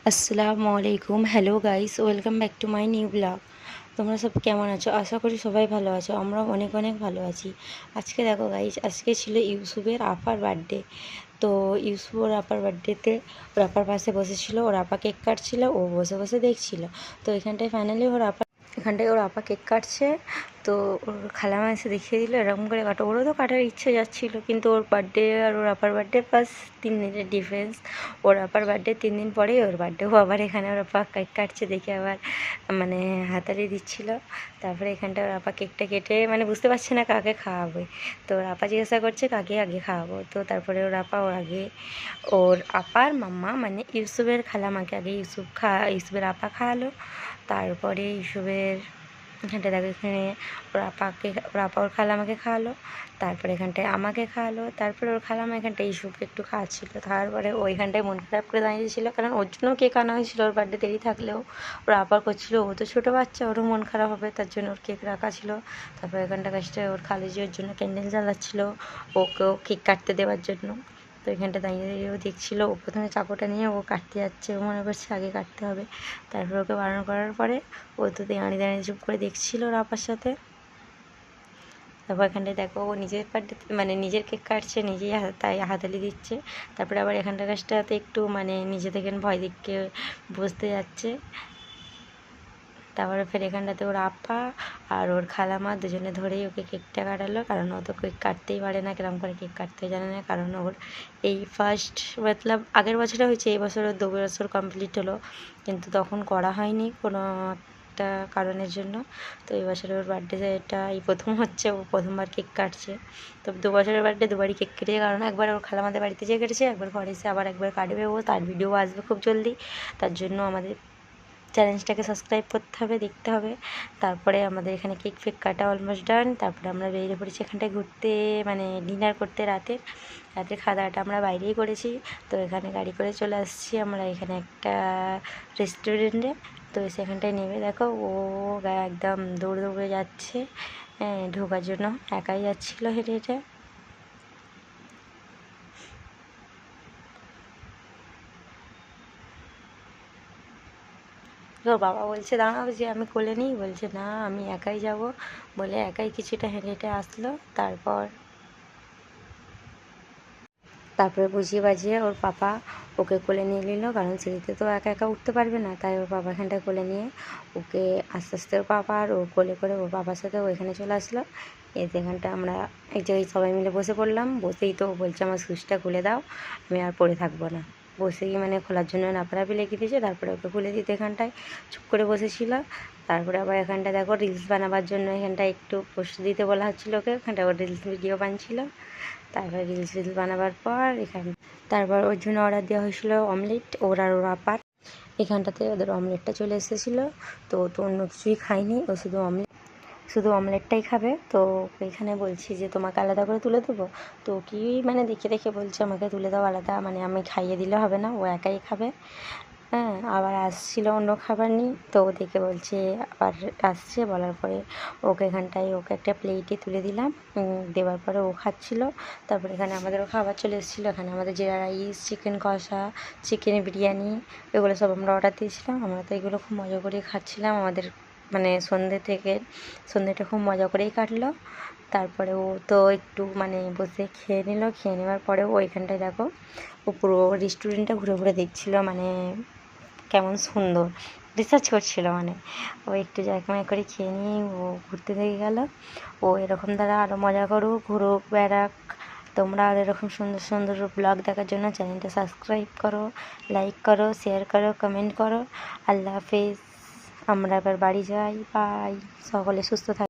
আসসালামু আলাইকুম, hello guys, welcome back to my new blog. তোমরা সব কেমন আছো? আশা করি সবাই ভালো আছো। আমরাও অনেক অনেক ভালো আছি। আজকে দেখো গাইস, আজকে ছিল ইউসুফের আপার বার্থডে। তো ইউসুফ ওর আপার বার্থডেতে ওর আপার পাশে বসেছিল, ওর আপা কেক কাটছিল, ও বসে বসে দেখছিল। তো এখানটায় ফাইনালি এখানটায় ওর আপা কেক কাটছে। তো ওর খালামা এসে দেখিয়ে দিল এরকম করে কাটো। ওরও তো কাটার ইচ্ছে যাচ্ছিল, কিন্তু ওর বার্থডে আর ওর আপার বার্থডে প্লাস 3 দিনের ডিফারেন্স। ওর আপার বার্থডে 3 দিন পরেই ওর বার্থডে। ও আবার এখানে ওর আপা কেক কাটছে দেখে আবার মানে হাতালি দিচ্ছিল। তারপরে এখানটা ওর আপা কেকটা কেটে মানে বুঝতে পারছে না কাকে খাওয়াবে। তো ওর আপা জিজ্ঞাসা করছে কাকে আগে খাওয়াবো। তো তারপরে ওর আপা ওর আপার মাম্মা মানে ইউসুফের খালামাকে আগে ইউসুফের আপা খাওয়ালো। তারপরে ইউসুফের এখানটায় দেখো, এখানে ওর আপা ওর খালামাকে খাওয়ালো। তারপরে এখানটায় আমাকে খাওয়ালো। তারপরে ওর খালামা এখানটায় ইস্যুকে একটু খাওয়াচ্ছিল। তারপরে ওইখানটায় মন খারাপ করে দাঁড়িয়েছিলো, কারণ ওর জন্য কেক আনা হয়েছিল। ওর বার্থডে দেরি থাকলেও ওর আপার করছিল, ও তো ছোটো বাচ্চা, ওরও মন খারাপ হবে, তার জন্য ওর কেক রাখা ছিল। তারপরে এখানটা কাজটা ওর খালিজি ওর জন্য ক্যান্ডেল জ্বালাচ্ছিলো ওকেও কেক কাটতে দেওয়ার জন্য। তো এখানটা দাঁড়িয়ে দাঁড়িয়ে ও দেখছিলো। ও প্রথমে চাকুটা নিয়ে ও কাটতে যাচ্ছে, ও মনে করছে আগে কাটতে হবে। তারপর ওকে বারণ করার পরে ও তো দাঁড়িয়ে দাঁড়িয়ে চুপ করে দেখছিল ওর আপার সাথে। তারপর এখানটায় দেখো ও নিজের বার্থডে মানে নিজের কেক কাটছে, নিজেই তাই হাতালি দিচ্ছে। তারপরে আবার এখানটার কাজটাতে একটু মানে নিজে থেকে ভয় দিকে বসতে যাচ্ছে। তারপরে ফের এখানটাতে ওর আপা আর ওর খালামা দুজনে ধরেই ওকে কেকটা কাটালো, কারণ ও তো কেক কাটতেই পারে না, কিরম করে কেক কাটতে জানে না। কারণ ওর এই ফার্স্ট মতলব আগের বছরে হয়েছে, এই বছর 2 বছর কমপ্লিট হলো, কিন্তু তখন করা হয়নি কোনো একটা কারণের জন্য। তো এই বছরে ওর বার্থডে এটা এই প্রথম হচ্ছে, ও প্রথমবার কেক কাটছে। তো 2 বছরের বার্থডে দুবারই কেক কেটেছে, কারণ একবার ওর খালামাদের বাড়িতে যেয়ে কেটেছে, একবার ঘরে এসে আবার একবার কাটবে ও। তার ভিডিও আসবে খুব জলদি, তার জন্য আমাদের চ্যানেলটাকে সাবস্ক্রাইব করতে হবে, দেখতে হবে। তারপরে আমাদের এখানে কেক ফেক কাটা অলমোস্ট ডান। তারপরে আমরা বেরিয়ে পড়েছি এখানটায় ঘুরতে, মানে ডিনার করতে। রাতের খাওয়া দাওয়াটা আমরা বাইরেই করেছি। তো এখানে গাড়ি করে চলে আসছি আমরা এখানে একটা রেস্টুরেন্টে। তো সেখানটায় নেমে দেখো ও একদম দৌড়ে দৌড়ে যাচ্ছে ঢোকার জন্য, একাই যাচ্ছিলো হেঁটে হেঁটে। ওর বাবা বলছে দাঁড়াও যে আমি কোলে নিই, বলছে না আমি একাই যাব বলে একাই কিছুটা হেঁটে হেঁটে আসলো। তারপরে বুঝিয়ে বাজিয়ে ওর পাপা ওকে কোলে নিয়ে নিল, কারণ সিঁড়িতে তো একা একা উঠতে পারবে না। তাই ওর বাবা এখানটায় কোলে নিয়ে ওকে আস্তে আস্তে ওর পাপা আর ও কোলে করে ওর বাবার সাথে ও এখানে চলে আসলো। এখানটা আমরা এক জায়গায় সবাই মিলে বসে পড়লাম। বসেই তো বলছে আমার সুইচটা খুলে দাও, আমি আর পড়ে থাকবো না। বসেই মানে খোলার জন্য নাপারাপি লেগে দিয়েছে। তারপরে ওকে খুলে দিতে এখানটায় চুপ করে বসেছিল। তারপরে আবার এখানটা দেখো রিলস বানাবার জন্য এখানটায় একটু পোস্ট দিতে বলা হচ্ছিলো ওকে, এখানটা ওর রিলস ভিডিও বানছিল। তারপরে রিলস বানাবার পর তারপর ওর জন্য অর্ডার দেওয়া হয়েছিল অমলেট, ওর আর ওর আপার। এখানটাতে ওদের অমলেটটা চলে এসেছিলো। তো ও তো অন্য কিছুই খায়নি, ও শুধু অমলেটটাই খাবে। তো এখানে বলছি যে তোমাকে আলাদা করে তুলে দেবো। তো কি মানে দেখে দেখে বলছে আমাকে তুলে দাও আলাদা, মানে আমি খাইয়ে দিলে হবে না, ও একাই খাবে। হ্যাঁ, আবার আসছিলো অন্য খাবার নিয়ে, তো ও দেখে বলছে আবার আসছে। বলার পরে ওকে একটা প্লেটে তুলে দিলাম। দেওয়ার পরে ও খাচ্ছিলো। তারপরে এখানে আমাদেরও খাবার চলে এসেছিলো। এখানে আমাদের জিরা রাইস, চিকেন কষা, চিকেন বিরিয়ানি, এগুলো সব আমরা অর্ডার দিয়েছিলাম। আমরা তো এগুলো খুব মজা করে খাচ্ছিলাম। আমাদের মানে সন্ধ্যেটা খুব মজা করেই কাটলো। তারপরে ও তো একটু মানে বসে খেয়ে নিল। খেয়ে নেওয়ার পরে ও এখানটায় দেখো ও পুরো রেস্টুরেন্টটা ঘুরে ঘুরে দেখছিলো, মানে কেমন সুন্দর রিসার্চ করছিল। মানে ও একটু জায়গায় করে খেয়ে নিয়ে ও ঘুরতে থেকে গেল। ও এরকম দ্বারা আরও মজা করুক, ঘুরুক বেড়াক। তোমরা আর এরকম সুন্দর সুন্দর ব্লগ দেখার জন্য চ্যানেলটা সাবস্ক্রাইব করো, লাইক করো, শেয়ার করো, কমেন্ট করো। আল্লাহ হাফেজ। আমরা এবার বাড়ি যাই, বাই। সকলে সুস্থ থাক।